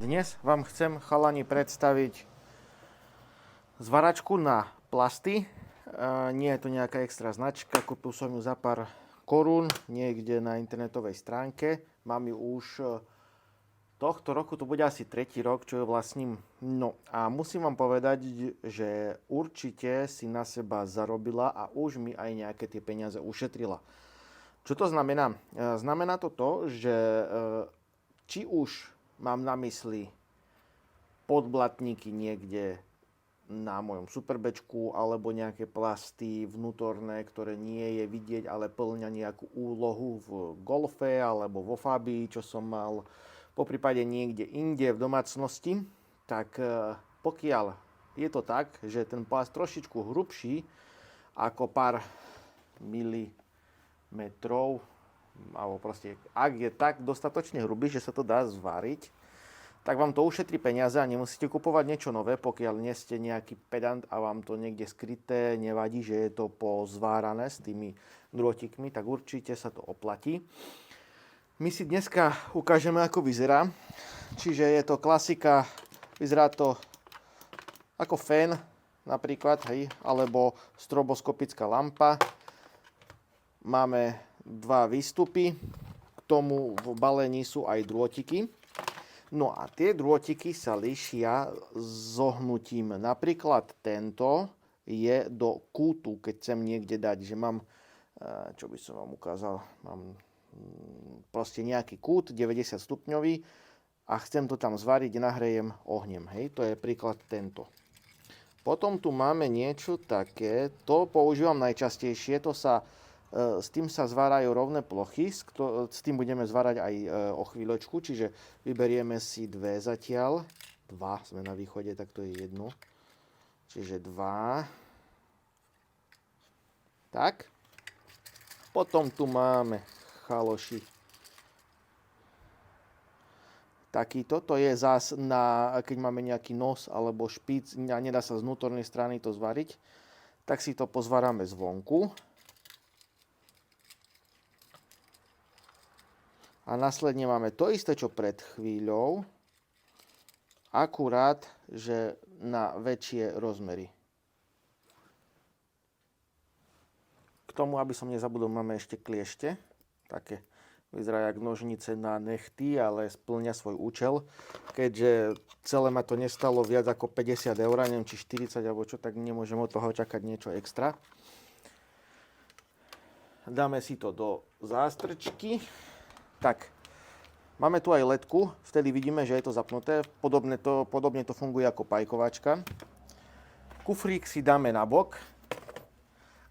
Dnes vám chcem, chalani, predstaviť zvaračku na plasty. Nie je to nejaká extra značka, kúpil som ju za pár korún niekde na internetovej stránke. Mám ju už tohto roku, to bude asi 3. rok, čo ju vlastním. No a musím vám povedať, že určite si na seba zarobila a už mi aj nejaké tie peniaze ušetrila. Čo to znamená? Znamená to to, že či už mám na mysli podblatníky niekde na mojom superbečku alebo nejaké plasty vnútorné, ktoré nie je vidieť, ale plňa nejakú úlohu v golfe alebo vo Fabii, čo som mal, poprípade niekde inde v domácnosti, tak pokiaľ je to tak, že ten plast trošičku hrubší ako pár milimetrov, alebo proste, ak je tak dostatočne hrubý, že sa to dá zvariť, tak vám to ušetrí peniaze a nemusíte kupovať niečo nové, pokiaľ nie ste nejaký pedant a vám to niekde skryté, nevadí, že je to pozvárané s tými drôtikmi, tak určite sa to oplatí. My si dneska ukážeme, ako vyzerá. Čiže je to klasika, vyzerá to ako fén napríklad, hej, alebo stroboskopická lampa. Máme dva výstupy, k tomu v balení sú aj drôtiky. No a tie drôtiky sa líšia zohnutím. Napríklad tento je do kútu, keď chcem niekde dať, že mám, čo by som vám ukázal, mám proste nejaký kút 90 stupňový a chcem to tam zvariť, nahrejem ohňom. Hej, to je príklad tento. Potom tu máme niečo také, to používam najčastejšie, s tým sa zvárajú rovné plochy, s tým budeme zvárať aj o chvíľočku, čiže vyberieme si dve zatiaľ. Dva, sme na východe, tak to je jedno. Čiže dva. Tak. Potom tu máme chaloši. Takýto, to je zás keď máme nejaký nos alebo špic a nedá sa z vnútornej strany to zvariť, tak si to pozvaráme zvonku. A následne máme to isté, čo pred chvíľou, akurát, že na väčšie rozmery. K tomu, aby som nezabudol, máme ešte kliešte. Také vyzerá jak nožnice na nechty, ale splňa svoj účel. Keďže celé ma to nestalo viac ako 50 eur, neviem či 40 alebo čo, tak nemôžem od toho čakať niečo extra. Dáme si to do zástrčky. Tak, máme tu aj ledku, vtedy vidíme, že je to zapnuté. Podobne to funguje ako pajkovačka. Kufrík si dáme na bok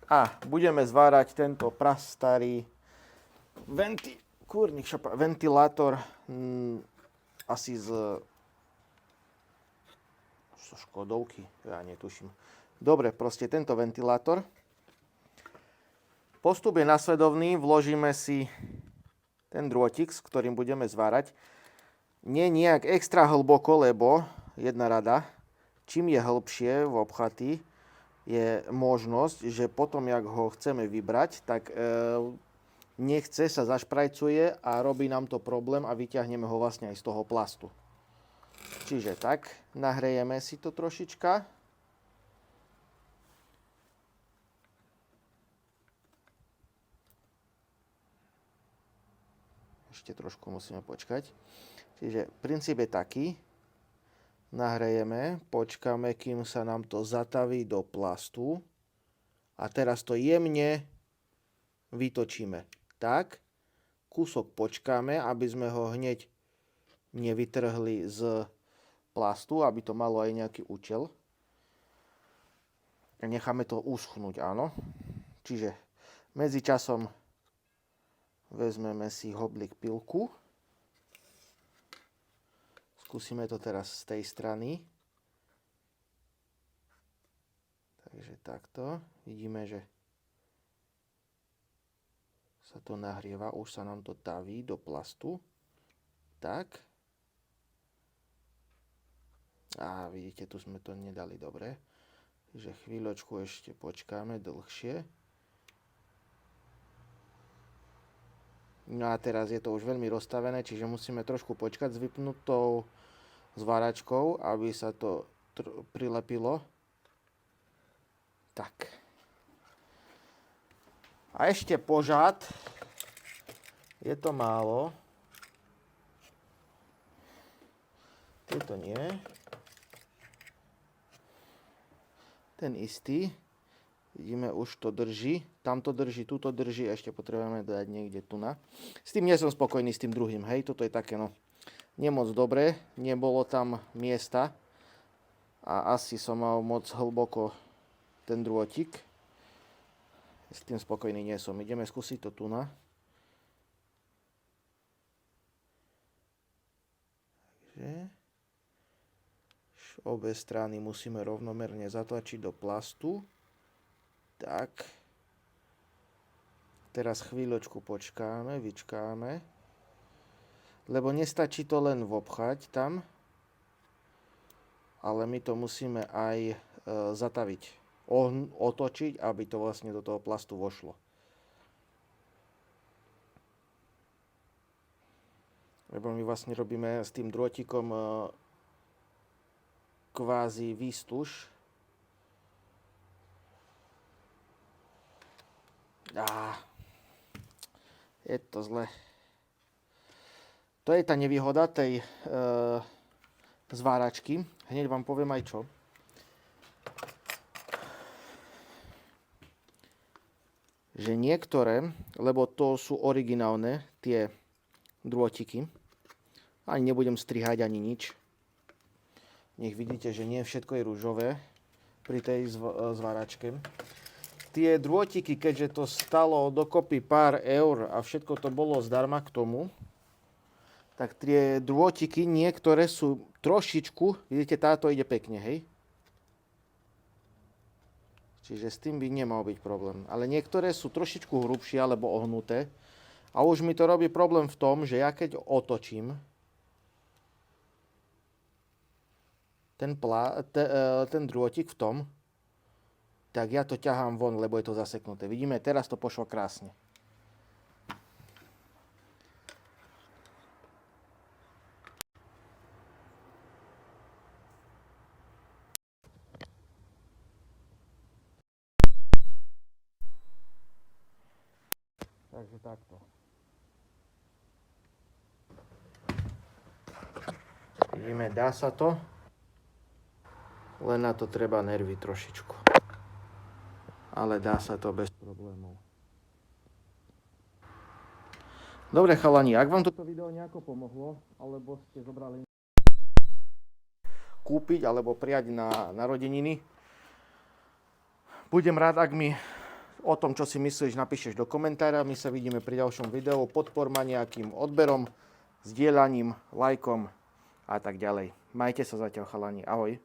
a budeme zvárať tento prastarý ventilátor asi zo Škodovky, ja netuším. Dobre, proste tento ventilátor. Postup je nasledovný, vložíme si ten drôtik, s ktorým budeme zvárať. Nie nejak extra hlboko, lebo jedna rada, čím je hlbšie v obchaty, je možnosť, že potom, jak ho chceme vybrať, tak nechce sa zašprajcuje a robí nám to problém a vyťahneme ho vlastne aj z toho plastu. Čiže tak, nahrejeme si to trošička. Ešte trošku musíme počkať. Čiže princíp je taký. Nahrejeme, počkáme, kým sa nám to zataví do plastu. A teraz to jemne vytočíme. Tak, kúsok počkáme, aby sme ho hneď nevytrhli z plastu, aby to malo aj nejaký účel. Necháme to uschnúť, áno. Čiže medzičasom vezmeme si hoblík pilku. Skúsime to teraz z tej strany. Takže takto. Vidíme, že sa to nahrieva. Už sa nám to taví do plastu. Tak. A vidíte, tu sme to nedali dobre. Takže chvíľočku ešte počkáme dlhšie. No a teraz je to už veľmi rozstavené, čiže musíme trošku počkať s vypnutou zváračkou, aby sa to prilepilo. Tak. A ešte požad. Je to málo. Tieto nie. Ten istý. Vidíme, už to drží. Tamto drží, tuto drží. Ešte potrebujeme dať niekde tu na. S tým nie som spokojný, s tým druhým. Hej, toto je také, no, nemoc dobré. Nebolo tam miesta. A asi som mal moc hlboko ten drôtik. S tým spokojný nie som. Ideme skúsiť to tu na. Takže obe strany musíme rovnomerne zatlačiť do plastu. Tak. Teraz chvíľočku počkáme, vyčkáme. Lebo nestačí to len vopchať tam, ale my to musíme aj zataviť. Otočiť, aby to vlastne do toho plastu vošlo. Lebo my vlastne robíme s tým drôtikom kvázi výstuž. Je to zle. To je tá nevýhoda tej zváračky. Hneď vám poviem aj čo. Že niektoré, lebo to sú originálne tie drôtiky, ani nebudem strihať ani nič. Nech vidíte, že nie všetko je ružové pri tej zváračke. Tie drôtiky, keďže to stalo dokopy pár eur a všetko to bolo zdarma k tomu, tak tie drôtiky niektoré sú trošičku, vidíte, táto ide pekne, hej? Čiže s tým by nemal byť problém. Ale niektoré sú trošičku hrubšie alebo ohnuté. A už mi to robí problém v tom, že ja keď otočím ten drôtik v tom, tak ja to ťahám von, lebo je to zaseknuté. Vidíme, teraz to pošlo krásne. Takže takto. Vidíme, dá sa to. Len na to treba nervy trošičku. Ale dá sa to bez problémov. Dobre chalani, ak vám toto video nejako pomohlo, alebo ste zobrali kúpiť alebo prijať na narodeniny, budem rád, ak mi o tom, čo si myslíš, napíšeš do komentára. My sa vidíme pri ďalšom videu. Podpor ma nejakým odberom, zdieľaním, lajkom a tak ďalej. Majte sa zatiaľ chalani. Ahoj.